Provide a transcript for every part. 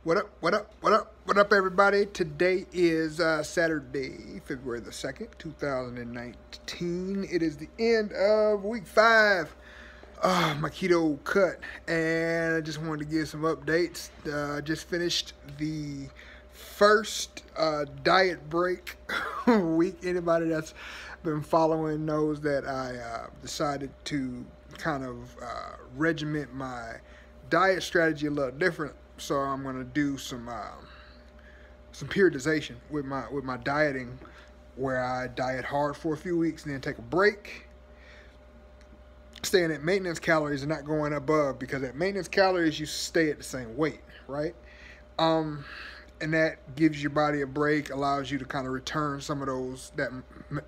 What up, what up, what up, what up, everybody? Today is Saturday, February the 2nd, 2019. It is the end of week 5 of my keto cut, and I just wanted to give some updates. Just finished the first diet break week. Anybody that's been following knows that I decided to kind of regiment my diet strategy a little different. So I'm gonna do some periodization with my dieting, where I diet hard for a few weeks and then take a break, staying at maintenance calories and not going above, because at maintenance calories you stay at the same weight, right? And that gives your body a break, allows you to kind of return some of that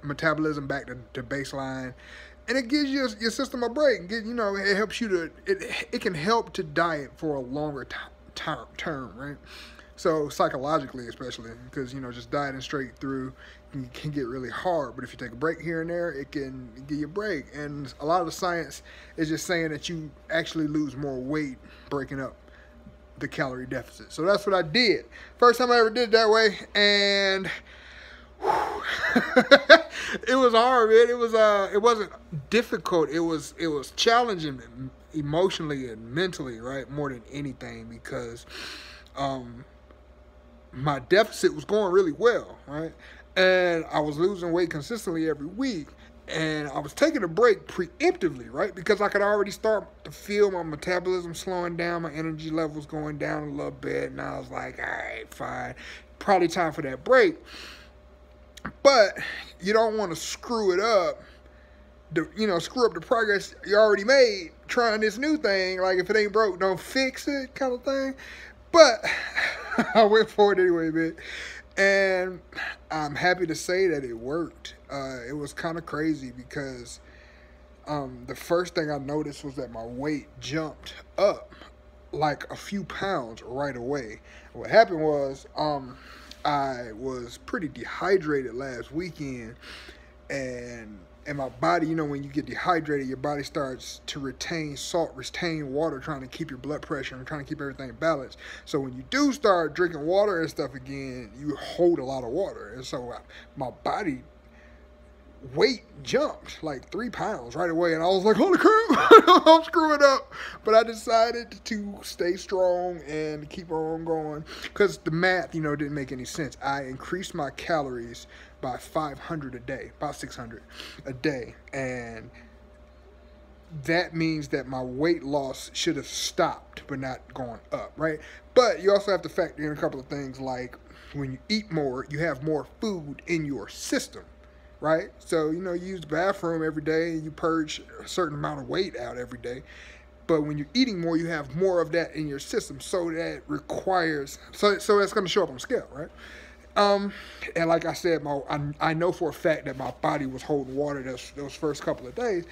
metabolism back to baseline, and it gives your system a break. It helps you to it can help to diet for a longer term, right? So psychologically, especially, because just dieting straight through can get really hard, but if you take a break here and there, it can give you a break. And a lot of the science is just saying that you actually lose more weight breaking up the calorie deficit. So that's what I did. First time I ever did it that way, and it was hard, man. It wasn't difficult. It was challenging emotionally and mentally, right? More than anything, because my deficit was going really well, right? And I was losing weight consistently every week, and I was taking a break preemptively, right? Because I could already start to feel my metabolism slowing down, my energy levels going down a little bit, and I was like, all right, fine, probably time for that break. But you don't want to screw it up, screw up the progress you already made trying this new thing. Like, if it ain't broke, don't fix it, kind of thing. But I went for it anyway, man. And I'm happy to say that it worked. It was kind of crazy because the first thing I noticed was that my weight jumped up like a few pounds right away. What happened was I was pretty dehydrated last weekend, and my body, when you get dehydrated, your body starts to retain salt, retain water, trying to keep your blood pressure and trying to keep everything balanced. So when you do start drinking water and stuff again, you hold a lot of water. And so my body weight jumped like 3 pounds right away, and I was like, holy crap, I'm screwing up. But I decided to stay strong and keep on going, because the math, didn't make any sense. I increased my calories by 500 a day, about 600 a day, and that means that my weight loss should have stopped but not gone up, right? But you also have to factor in a couple of things, like when you eat more, you have more food in your system, right? So, you use the bathroom every day and you purge a certain amount of weight out every day. But when you're eating more, you have more of that in your system. So that requires, so that's going to show up on the scale, right? And like I said, I know for a fact that my body was holding water those first couple of days.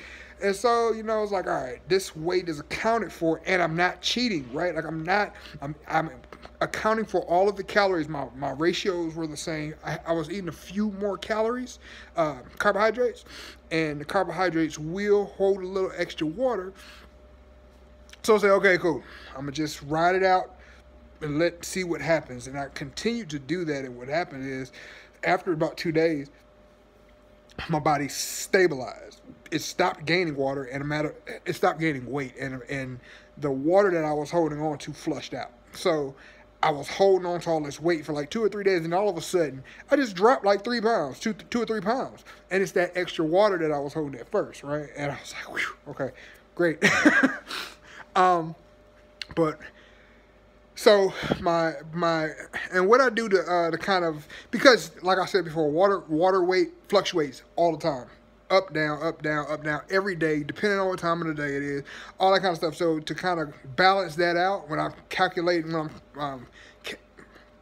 And so, I was like, all right, this weight is accounted for, and I'm not cheating, right? Like, I'm accounting for all of the calories. My ratios were the same. I was eating a few more calories, carbohydrates, and the carbohydrates will hold a little extra water. So I said, okay, cool. I'm going to just ride it out and see what happens. And I continued to do that, and what happened is, after about 2 days, my body stabilized. It stopped gaining water, and it stopped gaining weight, and the water that I was holding on to flushed out. So I was holding on to all this weight for like 2 or 3 days, and all of a sudden, I just dropped like 3 pounds, 2 or 3 pounds, and it's that extra water that I was holding at first, right? And I was like, whew, okay, great. But so my and what I do to kind of, because like I said before, water weight fluctuates all the time, up down, up down, up down, every day, depending on what time of the day it is, all that kind of stuff. So to kind of balance that out, when I'm calculating, when I'm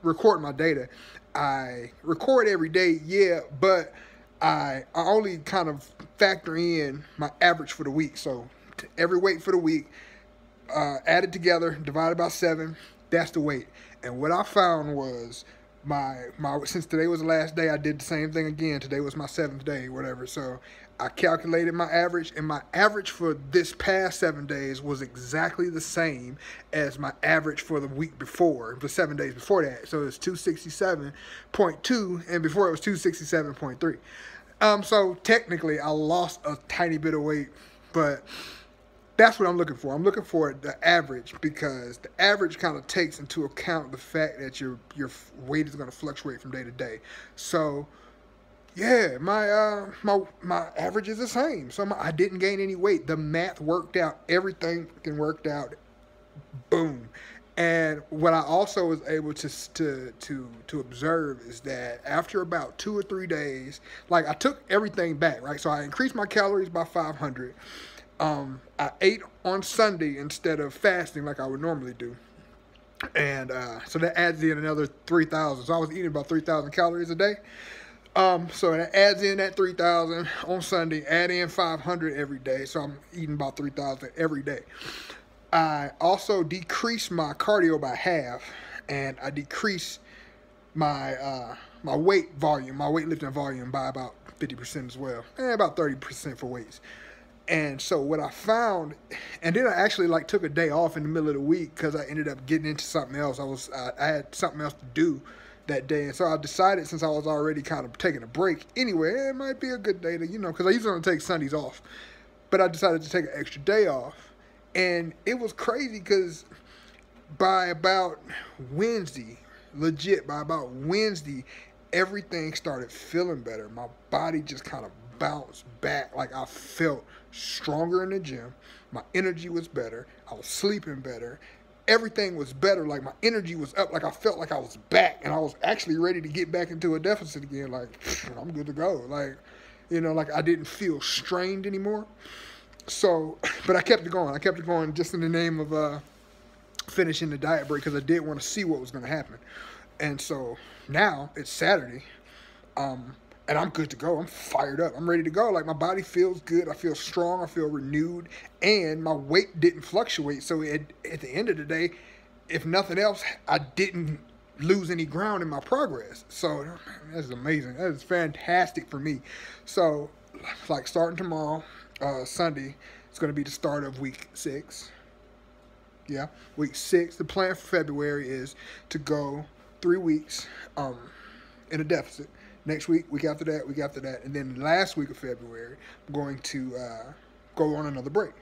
recording my data, I record every day, yeah, but I only kind of factor in my average for the week. So every weight for the week, added together, divided by 7, that's the weight. And what I found was since today was the last day, I did the same thing again. Today was my 7th day, whatever. So I calculated my average, and my average for this past 7 days was exactly the same as my average for the week before, the 7 days before that. So it's 267.2, and before it was 267.3. So technically, I lost a tiny bit of weight, but that's what I'm looking for. I'm looking for the average, because the average kind of takes into account the fact that your weight is going to fluctuate from day to day. So yeah, my average is the same. So I didn't gain any weight. The math worked out. Everything worked out. Boom. And what I also was able to observe is that after about 2 or 3 days, like I took everything back, right? So I increased my calories by 500. I ate on Sunday instead of fasting like I would normally do. And so that adds in another 3,000. So I was eating about 3,000 calories a day. So that adds in that 3,000 on Sunday, add in 500 every day. So I'm eating about 3,000 every day. I also decreased my cardio by half, and I decreased my my weight volume, my weightlifting volume by about 50% as well, and about 30% for weights. And so what I found, and then I actually like took a day off in the middle of the week because I ended up getting into something else. I had something else to do that day, and so I decided, since I was already kind of taking a break anyway, it might be a good day to, because I usually don't take Sundays off, but I decided to take an extra day off. And it was crazy because by about Wednesday, everything started feeling better. My body just kind of bounced back. Like I felt stronger in the gym. My energy was better. I was sleeping better. Everything was better. Like my energy was up. Like I felt like I was back, and I was actually ready to get back into a deficit again. Like I'm good to go. Like, like I didn't feel strained anymore. So, but I kept it going. I kept it going just in the name of finishing the diet break, because I did want to see what was going to happen. And so now it's Saturday, and I'm good to go. I'm fired up. I'm ready to go. Like my body feels good. I feel strong. I feel renewed, and my weight didn't fluctuate. So at the end of the day, if nothing else, I didn't lose any ground in my progress. So that's amazing. That is fantastic for me. So like starting tomorrow, Sunday, it's going to be the start of week 6. Yeah, week 6. The plan for February is to go 3 weeks in a deficit. Next week, week after that, and then the last week of February, I'm going to go on another break.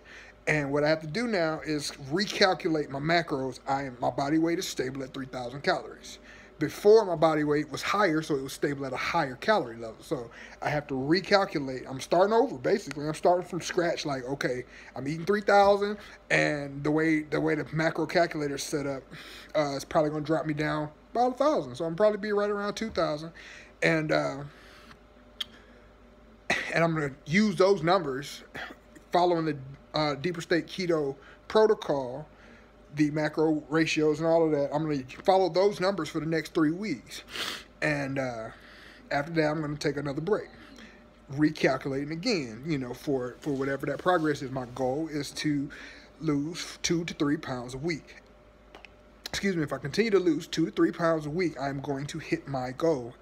And what I have to do now is recalculate my macros. My body weight is stable at 3,000 calories. Before, my body weight was higher, so it was stable at a higher calorie level. So I have to recalculate. I'm starting over, basically. I'm starting from scratch. Like, okay, I'm eating 3,000, and the way the macro calculator is set up, it's probably going to drop me down about 1,000. So I'm probably be right around 2,000, and I'm going to use those numbers following the Deeper State Keto protocol, the macro ratios and all of that. I'm going to follow those numbers for the next 3 weeks. And after that, I'm going to take another break. Recalculating again, for whatever that progress is. My goal is to lose 2 to 3 pounds a week. Excuse me, if I continue to lose 2 to 3 pounds a week, I'm going to hit my goal.